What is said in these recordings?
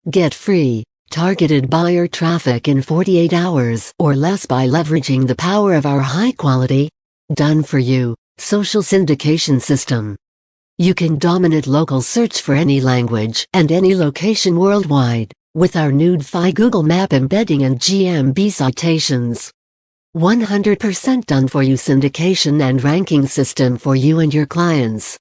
Get free, targeted buyer traffic in 48 hours or less by leveraging the power of our high-quality, done-for-you, social syndication system. You can dominate local search for any language and any location worldwide with our new DFY Google Map embedding and GMB citations. 100% done-for-you syndication and ranking system for you and your clients.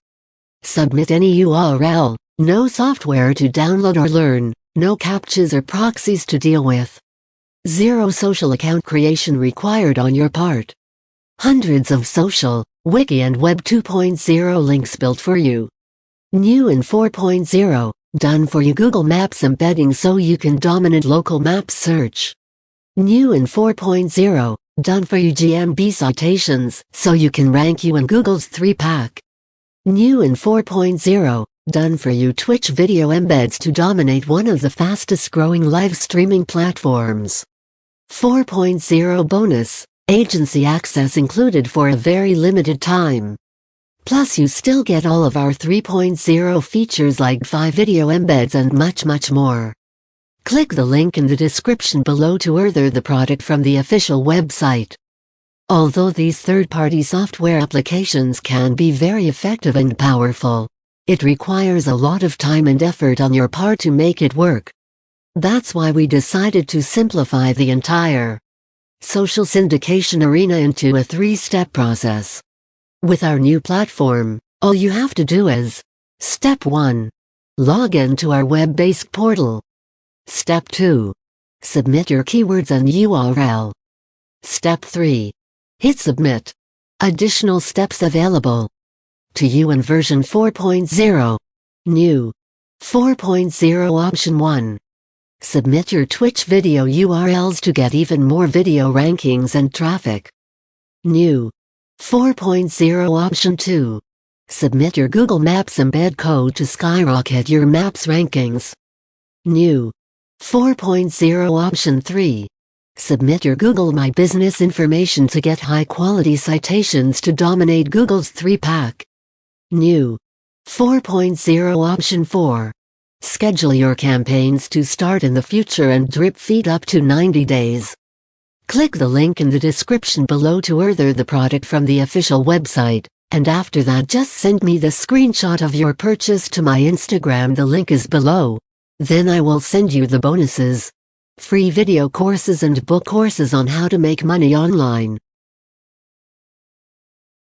Submit any URL, no software to download or learn, no captchas or proxies to deal with. Zero social account creation required on your part. Hundreds of social, wiki and Web 2.0 links built for you. New in 4.0, done for you Google Maps embedding so you can dominate local map search. New in 4.0, done for you GMB citations so you can rank you in Google's 3-pack. New in 4.0, done for you Twitch video embeds to dominate one of the fastest growing live streaming platforms. 4.0 bonus, agency access included for a very limited time. Plus you still get all of our 3.0 features like DFY video embeds and much more. Click the link in the description below to order the product from the official website. Although these third-party software applications can be very effective and powerful, it requires a lot of time and effort on your part to make it work. That's why we decided to simplify the entire social syndication arena into a 3-step process. With our new platform, all you have to do is: Step 1. Log in to our web-based portal. Step 2. Submit your keywords and URL. Step 3. Hit submit. Additional steps available to you in version 4.0. New 4.0 Option 1. Submit your Twitch video URLs to get even more video rankings and traffic. New 4.0 Option 2. Submit your Google Maps embed code to skyrocket your Maps rankings. New 4.0 Option 3. Submit your Google My Business information to get high-quality citations to dominate Google's 3-pack. New 4.0 Option 4. Schedule your campaigns to start in the future and drip feed up to 90 days. Click the link in the description below to order the product from the official website, and after that just send me the screenshot of your purchase to my Instagram. The link is below. Then I will send you the bonuses. Free video courses and book courses on how to make money online.